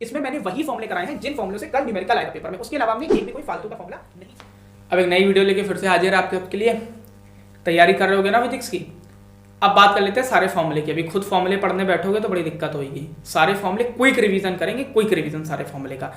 इसमें मैंने वही फॉर्मूले कराए हैं जिन फॉर्मूलों से कल न्यूमेरिकल आएगा पेपर में, उसके अलावा में एक भी कोई फालतू का फॉर्मूला नहीं। अब एक नई वीडियो लेके फिर से हाजिर है आपके लिए। तैयारी कर रहे होगे ना फिजिक्स की। अब बात कर लेते हैं सारे फॉर्मूले की। अभी खुद फॉर्मूले पढ़ने बैठोगे तो बड़ी दिक्कत होगी। सारे फॉर्मूले क्विक रिवीजन करेंगे, क्विक रिवीजन सारे फॉर्मूले का।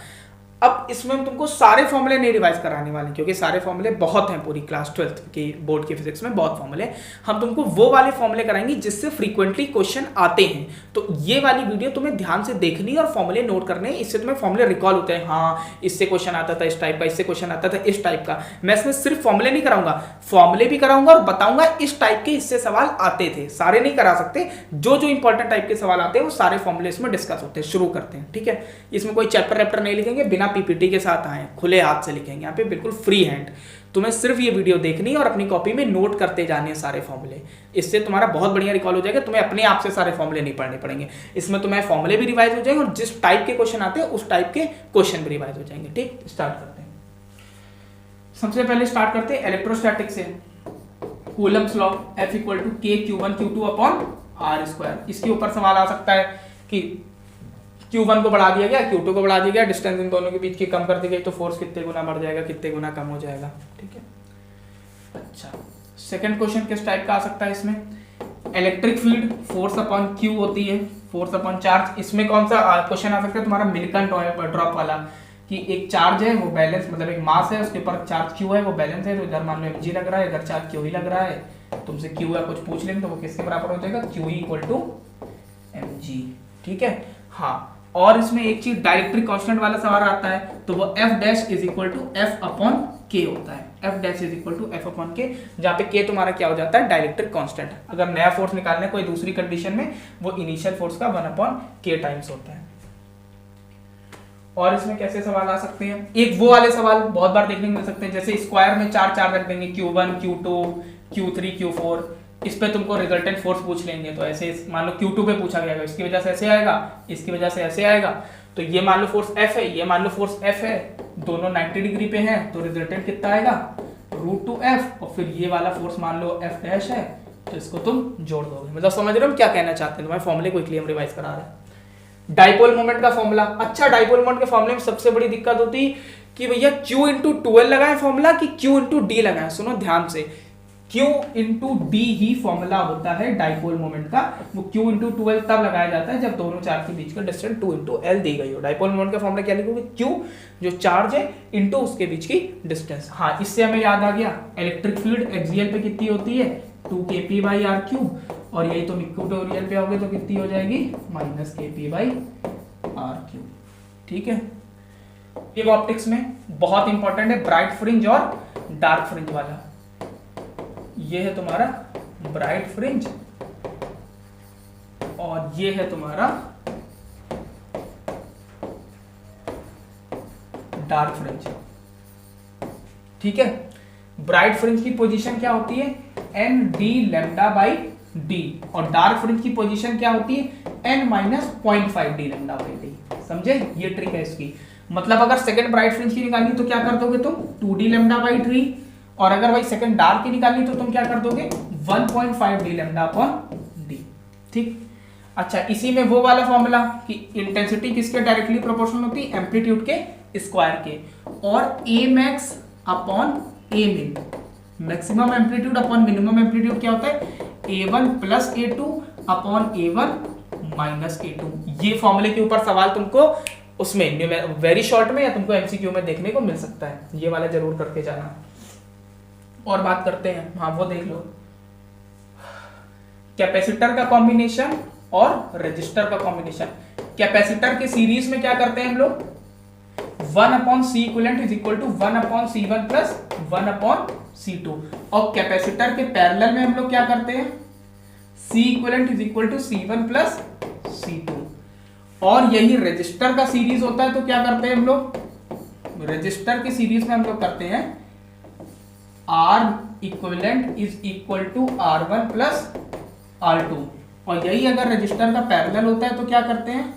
अब इसमें हम तुमको सारे फॉर्मूले नहीं रिवाइज कराने वाले क्योंकि सारे फॉर्मूले बहुत हैं, पूरी क्लास 12th की बोर्ड की फिजिक्स में बहुत फॉर्मूले। हम तुमको वो वाले फॉर्मूले कराएंगे जिससे फ्रीक्वेंटली क्वेश्चन आते हैं। तो ये वाली वीडियो तुम्हें ध्यान से देखनी और फॉर्मूले नोट करने, इससे तुम्हें फॉर्मूले रिकॉल होते हैं। हाँ, इससे क्वेश्चन आता था इस टाइप का, इससे क्वेश्चन आता था इस टाइप का। मैं इसमें सिर्फ फॉर्मूले नहीं कराऊंगा, फॉर्मूले भी कराऊंगा और बताऊंगा इस टाइप के इससे सवाल आते थे। सारे नहीं करा सकते, जो जो इंपॉर्टेंट टाइप के सवाल आते हैं वो सारे फॉर्मूले इसमें डिस्कस होते हैं। शुरू करते हैं, ठीक है। इसमें कोई चैप्टर वैप्टर नहीं लिखेंगे, बिना पीपीटी के साथ आए, खुले हाथ से लिखेंगे यहाँ पे, बिल्कुल फ्री हैंड। तुम्हें सिर्फ ये वीडियो देखनी है और अपनी कॉपी में नोट करते जाने हैं सारे फॉर्मूले। इससे तुम्हारा बहुत बढ़िया रिकॉल हो जाएगा। तुम्हें अपने आप से सारे फॉर्मूले नहीं पढ़ने पड़ेंगे। इसमें तुम्हें फॉर्मूले भी रिवाइज हो जाएंगे और जिस टाइप के क्वेश्चन आते हैं उस टाइप के क्वेश्चन भी रिवाइज हो जाएंगे। ठीक, स्टार्ट करते हैं। सबसे पहले स्टार्ट करते हैं इलेक्ट्रोस्टैटिक से। Coulomb's law F equal to K Q1 Q2 upon R²। इसके ऊपर सवाल आ सकता है कि Q1 को बढ़ा दिया गया, Q2 को बढ़ा दिया गया, डिस्टेंस इन दोनों के बीच की कम कर दी गई तो फोर्स कितने गुना बढ़ जाएगा, कितने गुना कम हो जाएगा। ठीक है। अच्छा, सेकंड क्वेश्चन किस टाइप का आ सकता है इसमें? Electric field force upon Q होती है, फोर्स अपॉन चार्ज। इसमें कौन सा क्वेश्चन आ सकता है तुम्हारा? मिल्टन ड्रॉप वाला, कि एक चार्ज है वो बैलेंस, मतलब एक मास है उसके ऊपर चार्ज Q है वो बैलेंस है, तो इधर मान लो mg लग रहा है, इधर चार्ज Q ही लग रहा है। तुमसे Q या कुछ पूछ लेंगे तो वो किसके बराबर हो जाएगा? Q equal to mg। ठीक है। हाँ, और इसमें एक चीज डायरेक्ट्रिक कांस्टेंट वाला सवाल आता है तो वो F dash is equal to F upon K होता है। F dash is equal to F upon K, जहाँ पे K तुम्हारा क्या हो जाता है? Dielectric constant. अगर नया फोर्स निकालना है कोई दूसरी कंडीशन में, वो इनिशियल फोर्स का 1 अपॉन K टाइम्स होता है। और इसमें कैसे सवाल आ सकते हैं? एक वो वाले सवाल बहुत बार देखने को मिल सकते हैं, जैसे स्क्वायर में चार रख देंगे, Q1 Q2 Q3 Q4। इस पे तुमको रिजल्टेंट फोर्स पूछ लेंगे, तो ऐसे मान लो Q2 पे पूछा गया, इसकी वजह से ऐसे आएगा, इसकी वजह से ऐसे आएगा। तो ये मान लो फोर्स F है, ये मान लो फोर्स F है, दोनों 90 डिग्री पे हैं, तो रिजल्टेंट कितना आएगा? √2F। और फिर ये वाला फोर्स मान लो F डैश है, तो इसको तुम जोड़ दोगे। मतलब समझ रहे हो हम क्या कहना चाहते हैं? तुम्हारे फॉर्मूले क्विकली हम रिवाइज करा रहे हैं। डाइपोल मोमेंट का फॉर्मूला। अच्छा, डाइपोल मोमेंट के फॉर्मूले में सबसे बड़ी दिक्कत होती है कि भैया Q इंटू 12 लगाए फॉर्मूला कि Q इंटू D लगाए। सुनो ध्यान से, Q इंटू D ही फॉर्मूला होता है डाइपोल मोमेंट का। वो Q इंटू 12 तब लगाया जाता है जब दोनों चार्ज के बीच का डिस्टेंस 2 इंटू L दी गई हो। डाइपोल मोमेंट का फॉर्मूला क्या लिखोगे? Q जो चार्ज है इंटू उसके बीच की डिस्टेंस। हाँ, इससे हमें याद आ गया इलेक्ट्रिक फील्ड एक्सियल पे कितनी होती है? 2kp/r³। और यही तुम इक्वेटोरियल पे आओगे तो कितनी हो जाएगी? -kp/r³। ठीक है। वेव ऑप्टिक्स में बहुत इंपॉर्टेंट है ब्राइट फ्रिंज और डार्क फ्रिंज वाला। ये है तुम्हारा ब्राइट फ्रिंज और ये है तुम्हारा डार्क फ्रिंज। ठीक है। ब्राइट फ्रिंज की पोजीशन क्या होती है? n/d और डार्क फ्रिंज की पोजीशन क्या होती है? n-0.5d/d। समझे? ये ट्रिक है इसकी। मतलब अगर सेकंड ब्राइट फ्रिंज की निकालनी तो क्या कर दोगे तुम? 2d/3। और अगर भाई सेकंड डार्क की निकालनी तो तुम क्या कर दोगे? 1.5d/d। ठीक। अच्छा, इसी में वो वाला फॉर्मूला कि इंटेंसिटी किसके डायरेक्टली प्रोपोर्शनल होती है? एम्पलीट्यूड के स्क्वायर के। और Amax upon Amin, maximum amplitude upon minimum amplitude क्या होता है? A1 plus A2 upon A1 minus A2। ये फॉर्मूले के ऊपर सवाल तुमको उसमें वेरी शॉर्ट में या तुमको MCQ में देखने को मिल सकता है। ये वाला जरूर करके जाना। और बात करते हैं, हाँ वो देख लो, कैपेसिटर का कॉम्बिनेशन और रेजिस्टर का कॉम्बिनेशन। कैपेसिटर के सीरीज में क्या करते हैं हम लोग? 1/C equivalent is equal to 1/C1 plus 1/C2। और कैपेसिटर के पैरेलल में हम लोग क्या करते हैं? C equivalent is equal to C1 plus C2। और यही रेजिस्टर का सीरीज होता है तो क्या करते हैं हम लोग? रेजिस्टर की सीरीज में हम लोग करते हैं R equivalent is equal to R1 plus R2। और यही अगर रजिस्टर का पैरेलल होता है तो क्या करते हैं?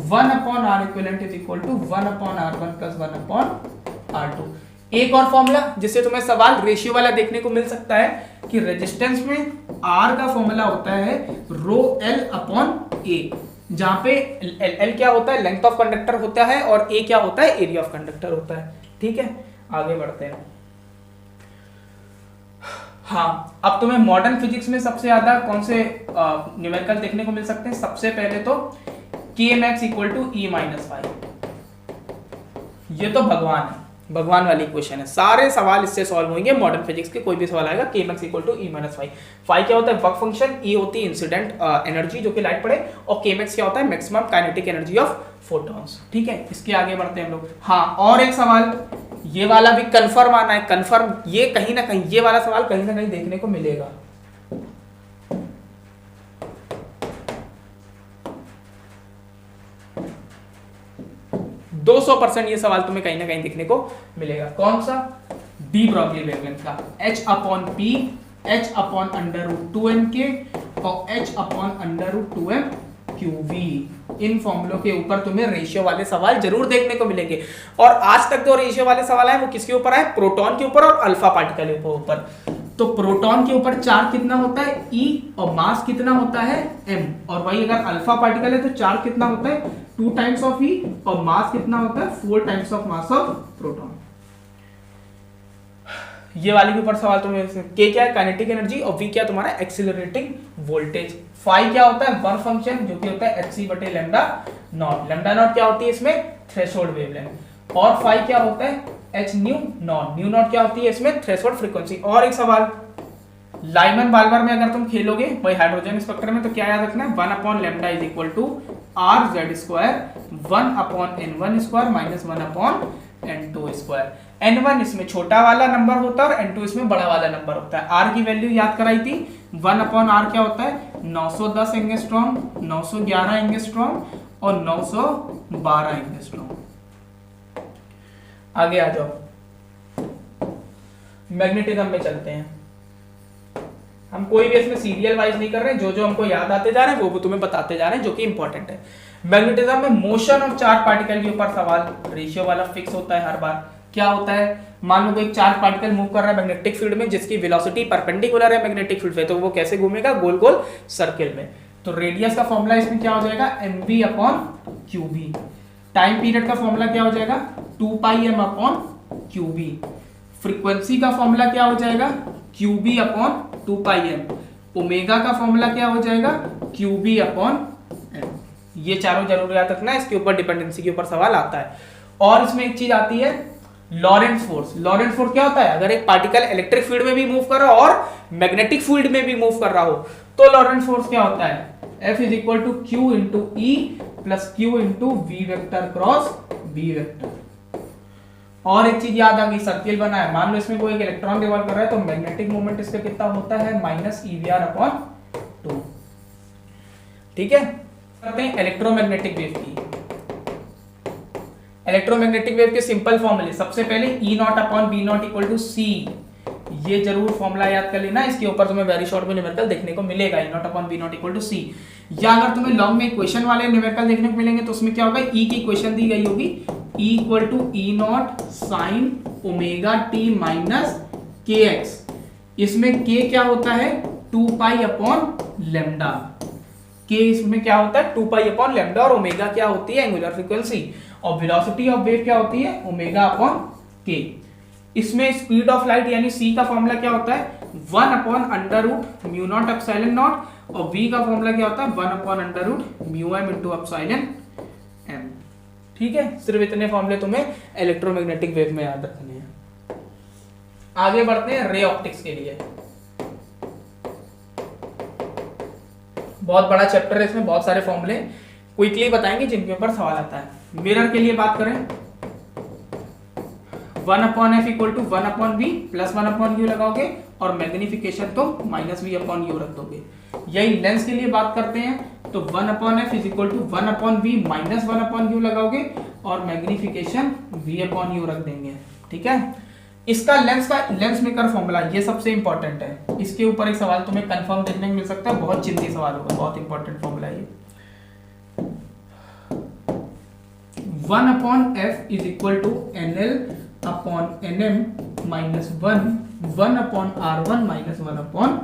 1/R equivalent is equal to 1/R1 plus 1/R2। एक और फॉर्मूला जिससे तुम्हें सवाल रेशियो वाला देखने को मिल सकता है कि रेजिस्टेंस में R का फॉर्मूला होता है ρL/A, जहां पे एल क्या होता है, लेंथ ऑफ कंडक्टर होता है, और ए क्या होता है, एरिया ऑफ कंडक्टर होता है। ठीक है, आगे बढ़ते हैं। हाँ, अब तुम्हें मॉडर्न फिजिक्स में सबसे ज्यादा कौन से न्यूमेरिकल देखने को मिल सकते हैं? सबसे पहले तो kmax equal to e minus five, ये तो भगवान है, भगवान वाली क्वेश्चन है। सारे सवाल इससे सॉल्व होंगे मॉडर्न फिजिक्स के, कोई भी सवाल आएगा kmax equal to e minus five. Five क्या होता है, वर्क फंक्शन, ई होती है इंसिडेंट एनर्जी जो कि लाइट पड़े, और kmax क्या होता है, maximum kinetic energy of photons. ठीक है, इसके आगे बढ़ते हैं हम लोग। हाँ, और एक सवाल, ये वाला भी कंफर्म आना है, कंफर्म, ये कहीं ना कहीं, ये वाला सवाल कहीं ना कहीं देखने को मिलेगा। 200% ये सवाल तुम्हें कहीं ना कहीं देखने को मिलेगा। कौन सा? डी ब्रॉगली वेवलेंथ का, h upon p, h upon under root 2mk और h upon under root 2m QV। इन फॉर्मूलों के ऊपर तुम्हें रेशियो वाले सवाल जरूर देखने को मिलेंगे। और आज तक जो रेशियो वाले सवाल आए वो किसके ऊपर आए? प्रोटॉन के ऊपर और अल्फा पार्टिकल के ऊपर। तो प्रोटॉन के ऊपर चार्ज कितना होता है, E, और मास कितना होता है, m। और वही अगर अल्फा पार्टिकल है तो चार्ज कितना होता है, 2 टाइम्स ऑफ E, और मास कितना होता है, 4 times of mass of proton. ये वाले के ऊपर सवाल तुम्हें, K क्या है, काइनेटिक एनर्जी, और V क्या तुम्हारा एक्सीलरेटिंग वोल्टेज। फाई क्या होता है, वर्क फंक्शन जो कि होता है hc बटे लैम्डा नॉट। लैम्डा नॉट क्या होती है इसमें, थ्रेशोल्ड वेवलेंथ। और फाई क्या होता है, h new not. New not क्या होती है इसमें, थ्रेशोल्ड फ्रीक्वेंसी। और एक सवाल, लाइमन बाल्मर में अगर तुम खेलोगे वही हाइड्रोजन स्पेक्ट्रम में, तो क्या याद रखना है, 1 upon lambda is equal to R Z square, 1 upon n1 square minus 1 upon n2 square. n1 इसमें छोटा वाला नंबर होता है और n2 इसमें बड़ा वाला नंबर होता है। r की वैल्यू याद कराई थी, 1 अपॉन r क्या होता है, 910 एंगस्ट्रॉम, 911 एंगस्ट्रॉम और 912 एंगस्ट्रॉम। आगे आ जाओ, मैग्नेटिज्म में चलते हैं। हम कोई भी इसमें सीरियल वाइज नहीं कर रहे हैं, जो जो हमको याद आते जा रहे हैं वो तुम्हें बताते जा रहे हैं, जो कि इंपॉर्टेंट है। मैग्नेटिज्म में मोशन ऑफ चार्ज पार्टिकल के ऊपर सवाल, रेशियो वाला फिक्स होता है हर बार। क्या होता है, मान लो एक चार्ज पार्टिकल मूव कर रहा है मैग्नेटिक फील्ड में, जिसकी वेलोसिटी परपेंडिकुलर है मैग्नेटिक फील्ड पे, तो वो कैसे घूमेगा, गोल गोल सर्किल में। तो रेडियस का फॉर्मूला इसमें क्या हो जाएगा, mv upon qb। Time period का फॉर्मूला क्या हो जाएगा, 2 पाई m अपॉन qb। फ्रीक्वेंसी का फॉर्मूला क्या हो जाएगा, qb अपॉन 2 पाई m। ओमेगा का फॉर्मूला क्या हो जाएगा, qb अपॉन m। ये चारों जरूर याद रखना है, इसके ऊपर डिपेंडेंसी के ऊपर सवाल आता है। और इसमें एक चीज आती है, लॉरेंट्ज फोर्स। लॉरेंट्ज फोर्स क्या होता है, अगर एक पार्टिकल इलेक्ट्रिक फील्ड में भी मूव कर रहा हो और मैग्नेटिक फील्ड में भी मूव कर रहा हो, तो लॉरेंट्ज फोर्स क्या होता है, F is equal to Q into E plus Q into V vector cross B vector. और एक चीज याद आ गई, सर्किल बना है, मान लो इसमें कोई एक इलेक्ट्रॉन रिवॉल्व कर रहा है, तो मैग्नेटिक मोमेंट इसका कितना होता है, माइनस EVR अपॉन 2। ठीक है, करते हैं इलेक्ट्रोमैग्नेटिक वेव की। इलेक्ट्रोमैग्नेटिक वेव के सिंपल फॉर्मूले, सबसे पहले E not upon B not equal to C। ये जरूर फॉर्मूला याद कर लेना, इसके ऊपर तुम्हें वेरी शॉर्ट में न्यूमेरिकल देखने को मिलेगा, E not upon B not equal to C। या अगर तुम्हें लॉन्ग में इक्वेशन वाले न्यूमेरिकल देखने को मिलेंगे तो उसमें क्या होगा, E की इक्वेशन दी गई होगी, E equal to E not sine omega t minus kx। इसमें k क्या होता है, 2 पाई अपॉन लैम्डा। k इसमें क्या होता है, 2 पाई अपॉन लैम्डा, और ओमेगा क्या होती है, एंगुलर फ्रीक्वेंसी, और वेलोसिटी ऑफ वेव क्या होती है, ओमेगा अपॉन k। इसमें स्पीड ऑफ लाइट यानी c का फॉर्मूला क्या होता है, 1 upon under root mu not epsilon not, और v का फॉर्मूला क्या होता है, 1 upon under root mu m into epsilon m। ठीक है, सिर्फ इतने फॉर्मूले तुम्हें इलेक्ट्रोमैग्नेटिक वेव में याद रखने हैं। आगे बढ़ते हैं रे ऑप्टिक्स के लिए। बहुत बड़ा चैप्टर है, इसमें बहुत सारे फॉर्मूले क्विकली बताएंगे जिनके ऊपर सवाल आता है। मिरर के लिए बात करें, 1 upon f equal to 1 upon b plus 1 upon u लगाओगे, और मैग्निफिकेशन तो माइनस वी अपॉन यू रख दोगे। यही लेंस के लिए बात करते हैं, तो 1 upon f is equal to 1 upon b minus 1 upon u लगाओगे, और मैग्निफिकेशन वी अपॉन यू रख देंगे। ठीक है, इसका लेंस मेकर फॉर्मूला ये सबसे इंपॉर्टेंट है, इसके ऊपर एक सवाल तुम्हें कंफर्म देखने को मिल सकता है, बहुत चिंती सवाल होगा, बहुत इंपॉर्टेंट फॉर्मूला है ये। 1 upon f is equal to NL upon NM minus 1 upon R1 minus 1 upon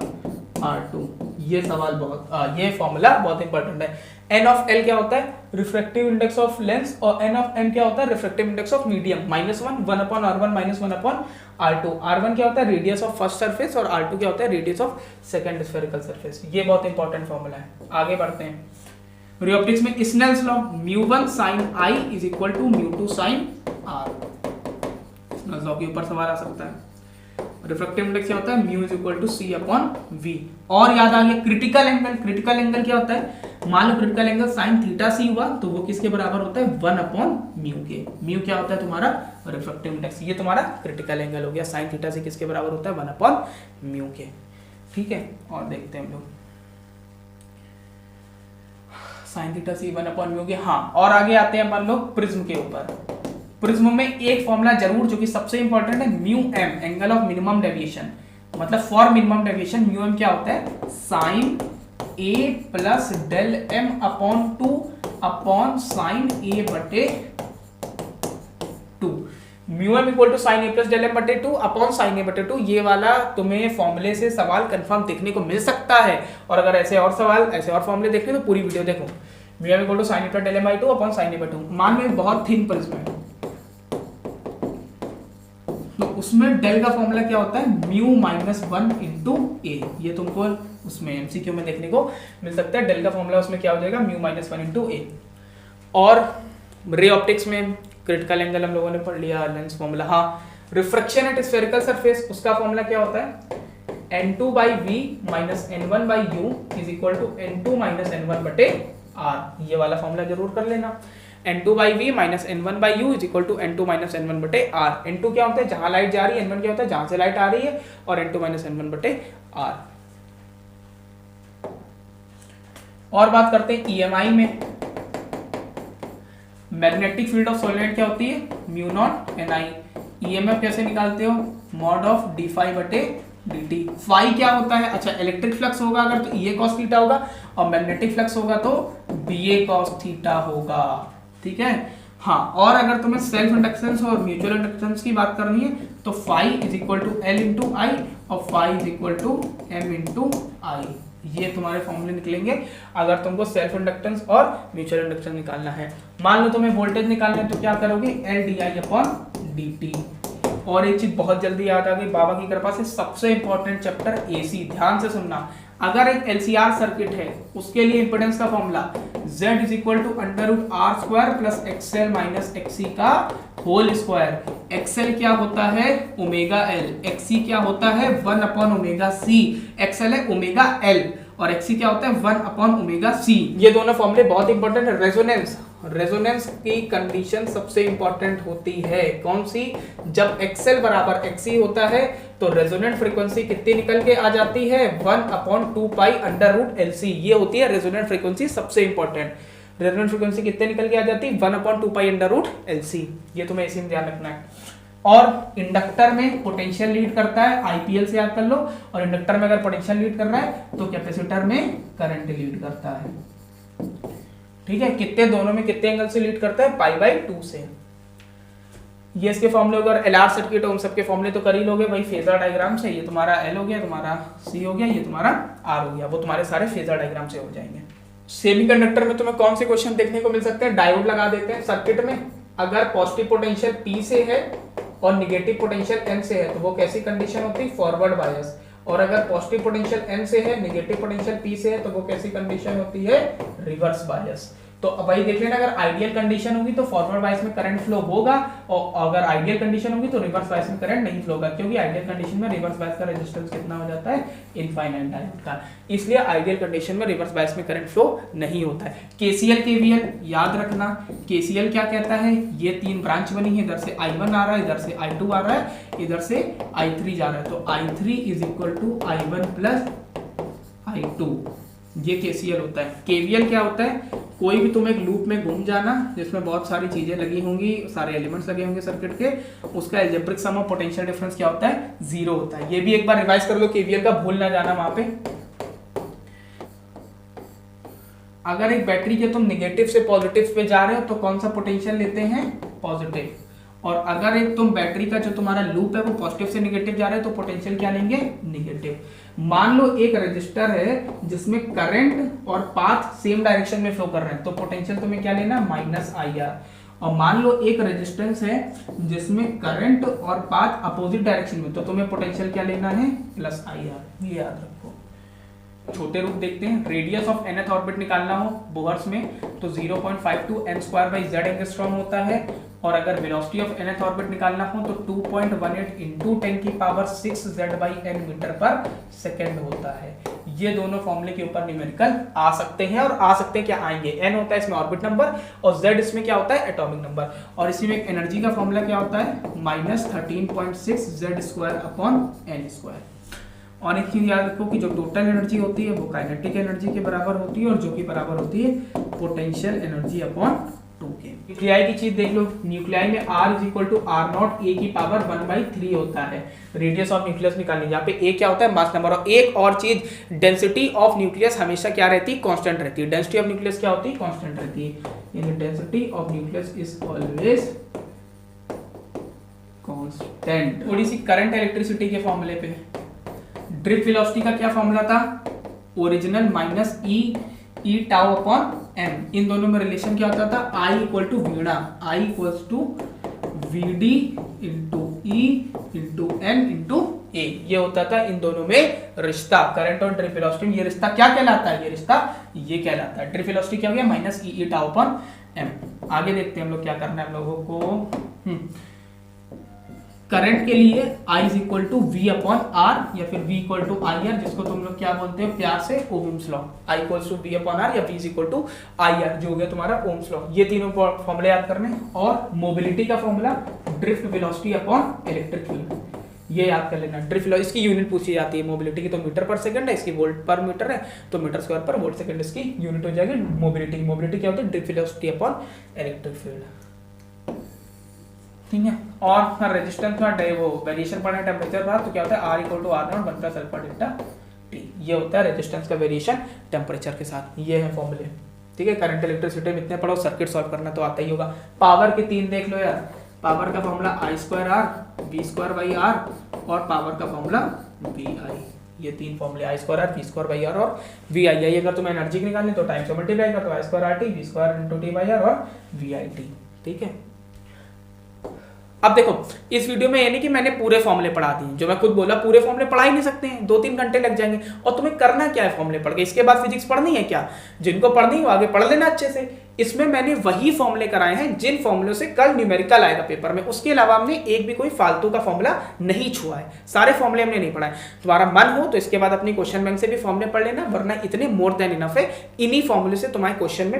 R2। ये सवाल ये फॉर्मूला बहुत इंपॉर्टेंट है। एन ऑफ एल क्या होता है? रिफ्रैक्टिव इंडेक्स ऑफ लेंस, और एन ऑफ एम क्या होता है? Refractive index of medium, -1 1/r1 -1/r2। r1 क्या होता है? रेडियस ऑफ फर्स्ट सरफेस, और r2 क्या होता है? Radius of second spherical surface. ये बहुत इंपॉर्टेंट फॉर्मूला है। आगे बढ़ते हैं। रे ऑप्टिक्स में Snell's law, μ1 sin I = μ2 sin R। Snell's law के ऊपर सवाल आ सकता है। रिफ्रैक्टिव इंडेक्स क्या होता है? μ = c/v। और याद आ गया क्रिटिकल एंगल। क्रिटिकल एंगल क्या होता है? मान लो क्रिटिकल एंगल sin θc हुआ तो वो किसके बराबर होता है? 1/μ के। μ क्या होता है तुम्हारा? Refractive index. ये तुम्हारा क्रिटिकल एंगल हो गया। sin θc किसके बराबर होता है? 1/μ के। ठीक है, और देखते हैं हम लोग sin θc 1/μ के। हाँ, और आगे आते हैं अपन लोग प्रिज्म के ऊपर। प्रिज्म में एक फॉर्मूला जरूर जो कि सबसे इंपॉर्टेंट है, μm angle of minimum deviation. मतलब फॉर मिनिमम डेविएशन μm क्या होता है? sin a plus del m upon 2 upon sin a बटे 2। μm = sin a plus del m बटे 2 अपॉन sin a बटे 2। ये वाला तुम्हें फॉर्मूले से सवाल कंफर्म देखने को मिल सकता है। और अगर ऐसे और फॉर्मूले देखने तो पूरी वीडियो देखो। μm = sin a plus del m by 2 upon sin a बटे 2। मान लो बहुत थिन प्रिज्म है तो उसमें डेल का फॉर्मूला क्या होता है? μ-1 * a। ये तुमको उसमें एमसीक्यू में देखने को मिल सकता है। डेल का फॉर्मूला उसमें क्या हो जाएगा? μ-1 * a। और रे ऑप्टिक्स में क्रिटिकल एंगल हम लोगों ने पढ़ लिया, लेंस फॉर्मूला। हाँ, रिफ्रैक्शन एट स्फेरिकल सरफेस, उसका फॉर्मूला क्या होता है? n2/v - n1/u = n2 - n1/r। ये वाला फॉर्मूला जरूर कर लेना। n2/v - n1/u = n2 - n1/r। n2 क्या होता है? जहां लाइट जा रही है। n1 क्या होता है? जहां से लाइट आ रही है। और n2 - n1/r। और बात करते हैं EMI में। मैग्नेटिक फील्ड ऑफ सॉलिड क्या होती है? μ0 ni। EMF कैसे निकालते हो? mod of d∅/dt। फाई क्या होता है? अच्छा, इलेक्ट्रिक फ्लक्स होगा अगर तो EA cos थीटा होगा, और मैग्नेटिक फ्लक्स होगा तो BA cos थीटा होगा। ठीक है। हाँ, और अगर तुम्हें सेल्फ इंडक्टेंस और म्यूचुअल इंडक्टेंस की बात करनी है तो फाई = L × I और फाई = M × I। ये तुम्हारे फॉर्मूले निकलेंगे अगर तुमको सेल्फ इंडक्टेंस और म्यूचुअल इंडक्टेंस निकालना है। मान लो तुम्हें वोल्टेज निकालना है तो क्या करोगे? LdI/dt। और एक चीज बहुत जल्दी याद आ गई बाबा की कृपा से, सबसे इंपॉर्टेंट चैप्टर AC। ध्यान से सुनना। अगर एक LCR सर्किट है उसके लिए इंपेडेंस का formula Z = √R² + XL - XC का होल स्क्वायर। XL क्या होता है? ω_L। XC क्या होता है? 1/ωc। XL है ω_L और XC क्या होता है? 1/ωc। ये दोनों फॉर्मूले बहुत इंपॉर्टेंट है। रेजोनेंस की कंडीशन सबसे इंपॉर्टेंट होती है। कौन सी? जब XL = XC होता है तो रेजोनेंट फ्रीक्वेंसी कितनी निकल के आ जाती है? 1/2π√LC। ये होती है रेजोनेंट फ्रीक्वेंसी, सबसे इंपॉर्टेंट। रेजोनेंट फ्रीक्वेंसी कितने निकल के आ जाती है? 1/2π√LC। ये तुम्हें इसी में ध्यान रखना है। और इंडक्टर में पोटेंशियल लीड करता है, IPL से याद कर लो। और इंडक्टर में अगर पोटेंशियल लीड कर रहा है तो कैपेसिटर में करंट लीड करता है। ठीक है। कितने दोनों में कितने एंगल से लीड करता है? π/2 से। ये इसके फॉर्मूले अगर LR सर्किट हो, उन सबके फॉर्मूले तो कर ही लोगे भाई फेजर डायग्राम से। ये तुम्हारा L हो गया, तुम्हारा C हो गया, ये तुम्हारा R हो गया। वो तुम्हारे सारे फेजर डायग्राम से हो जाएंगे। सेमीकंडक्टर में तुम्हें कौन से क्वेश्चन देखने को मिल सकते हैं? डायोड लगा देते हैं सर्किट में। अगर पॉजिटिव पोटेंशियल P से है और निगेटिव पोटेंशियल N से है तो वो कैसी कंडीशन होती है? Forward bias. और अगर पॉजिटिव पोटेंशियल N से है, निगेटिव पोटेंशियल P से है तो वो कैसी कंडीशन होती है? Reverse bias. तो अब भाई देख लेना, अगर आइडियल कंडीशन होगी तो फॉरवर्ड बायस में करंट फ्लो होगा, और अगर आइडियल कंडीशन होगी तो रिवर्स बायस में करंट नहीं फ्लो होगा, क्योंकि आइडियल कंडीशन में रिवर्स बायस का रेजिस्टेंस कितना हो जाता है? इनफाइनाइट डायोड का। इसलिए आइडियल कंडीशन में रिवर्स बायस में करंट फ्लो नहीं होता है। KCL KVL याद रखना। KCL क्या कहता है? ये 3 ब्रांच बनी है, इधर से I1 आ रहा है, इधर से I2 आ रहा है, इधर से I3 जा रहा है, तो I3 = I1 + I2। ये KCL होता है। KVL क्या होता है? कोई भी तुम एक लूप में घूम जाना जिसमें बहुत सारी चीजें लगी होंगी, सारे एलिमेंट्स लगे होंगे सर्किट के, उसका algebraic sum of potential difference क्या होता है? 0 होता है। ये भी एक बार रिवाइज कर लो KVL का, भूल ना जाना वहां पे। अगर एक बैटरी के तुम निगेटिव से पॉजिटिव पे जा रहे हो तो कौन सा पोटेंशियल लेते हैं? पॉजिटिव। और अगर एक तुम बैटरी का जो तुम्हारा लूप है वो पॉजिटिव से निगेटिव जा रहा है तो पोटेंशियल क्या लेंगे? निगेटिव। मान लो एक रजिस्टर है जिसमें करंट और पाथ सेम डायरेक्शन में फ्लो कर रहे हैं, तो पोटेंशियल तुम्हें क्या लेना, माइनस आई आर। और मान लो एक रेजिस्टेंस है जिसमें करंट और पाथ अपोजिट डायरेक्शन में, तो तुम्हें पोटेंशियल क्या लेना है, प्लस आई आर। ये याद रखो। छोटे रूप देखते हैं। रेडियस ऑफ nth ऑर्बिट निकालना हो बोहर्स में तो 0.52 n² z एंगस्ट्रॉम होता है, और अगर वेलोसिटी ऑफ nth ऑर्बिट निकालना हो तो 2.18 इंटू 10⁶ z/n मीटर पर सेकेंड होता है। ये दोनों फॉर्मूले के ऊपर न्यूमेरिकल आ सकते हैं, और आ सकते हैं क्या आएंगे, n होता है इसमें ऑर्बिट नंबर और z इसमें क्या होता है, एटॉमिक नंबर। और इसी में एक एनर्जी का फॉर्मूला क्या होता है, -13.6 z²/n²। और एक चीज याद रखो कि जो टोटल एनर्जी होती है वो काइनेटिक एनर्जी के बराबर होती है, और जो कि बराबर होती है पोटेंशियल एनर्जी अपॉन 2 के। न्यूक्लियाई की चीज देख लो। न्यूक्लियाई में R = R0 a की पावर 1/3 होता है। रेडियस ऑफ न्यूक्लियस निकालनी, यहाँ पे a क्या होता है, मास नंबर। और एक और चीज, डेंसिटी ऑफ न्यूक्लियस हमेशा क्या रहती है, कांस्टेंट रहती है। डेंसिटी ऑफ न्यूक्लियस क्या होती है, कांस्टेंट रहती है, यानी density of nucleus is always constant. थोड़ी सी करंट इलेक्ट्रिसिटी के फॉर्मूले पे, ड्रिफ्ट वेलोसिटी का क्या फॉर्मूला था, ओरिजिनल माइनस ई टाउ अपॉन एम। इन दोनों में रिलेशन क्या होता था, I = Veena, I = VD × E × N × A। ये होता था इन दोनों में रिश्ता, करंट और ड्रिफ्ट वेलोसिटी। ये रिश्ता क्या कहलाता है, ये रिश्ता ये कहलाता है। ड्रिफ्ट वेलोसिटी क्या हो गया, -E टाउ अपॉन एम। आगे देखते हैं हम लोग क्या करना है हम लोगों को। करंट के लिए I = V/R या फिर V = IR, जिसको तुम लोग क्या बोलते हो प्यार से, ओम्स लॉ। I = V/R या V = IR, जो हो गया तुम्हारा ओम्स लॉ। ये तीनों फॉर्मूले याद करने। और मोबिलिटी का formula drift velocity upon electric field, ये याद कर लेना। ड्रिफ्ट वेलोसिटी इसकी यूनिट पूछी जाती है। मोबिलिटी की तो मीटर पर सेकंड है, इसकी वोल्ट पर मीटर है, तो मीटर स्क्वायर पर वोल्ट सेकंड इसकी यूनिट हो जाएगी। मोबिलिटी क्या होती है, drift velocity upon electric field, ठीक है। और रेजिस्टेंस में वो वेरिएशन पढ़ना, टेम्परेचर बढ़ा तो क्या होता है, R = R0 1 + α∆T। ये होता है रेजिस्टेंस का वेरिएशन टेम्परेचर के साथ। ये है फॉर्मूले, ठीक है। करंट इलेक्ट्रिसिटी में इतने पढ़ो, सर्किट सॉल्व करना तो आता ही होगा। पावर के 3 देख लो यार। पावर का फॉर्मूला I²R, V²/R, और पावर का फॉर्मूला VI। ये 3 फॉर्मूले, I²R, V²/R और VI। अगर तुम्हें एनर्जी निकालनी तो टाइम से मल्टीप्लाई कर, तो I²RT, V² × T/R और VIT, ठीक है। अब देखो, इस वीडियो में ये नहीं कि मैंने पूरे फॉर्मूले पढ़ा दिए, जो मैं खुद बोला पूरे फॉर्मूले पढ़ा ही नहीं सकते हैं, 2-3 घंटे लग जाएंगे। और तुम्हें करना क्या है, फॉर्मूले पढ़ के इसके बाद फिजिक्स पढ़नी है क्या, जिनको पढ़नी है वो आगे पढ़ लेना अच्छे से। इसमें मैंने वही फॉर्मूले कराए हैं जिन फॉर्मूलों से कल न्यूमेरिकल आएगा पेपर में। उसके अलावा हमने एक भी कोई फालतू का फॉर्मूला नहीं छुआ है, सारे फॉर्मूले हमने नहीं पढ़ाए। तुम्हारा मन हो तो इसके बाद अपनी क्वेश्चन बैंक से भी फॉर्मूले पढ़ लेना, वरना इतने मोर देन इनफ है। इन्हीं फॉर्मूले से तुम्हारे क्वेश्चन में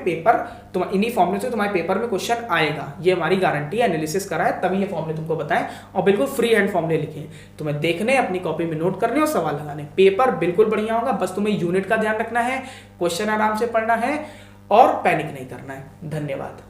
इन्हीं फॉर्मूले से तुम्हारे पेपर में क्वेश्चन आएगा, ये हमारी गारंटी है। एनालिसिस करा है तभी ये फॉर्मूले तुमको बताएं, और बिल्कुल फ्री हैंड फॉर्मूले लिखे, तुम्हें देखने, अपनी कॉपी में नोट करने और सवाल लगाने। पेपर बिल्कुल बढ़िया होगा, बस तुम्हें यूनिट का ध्यान रखना है, क्वेश्चन आराम से पढ़ना है और पैनिक नहीं करना है। धन्यवाद।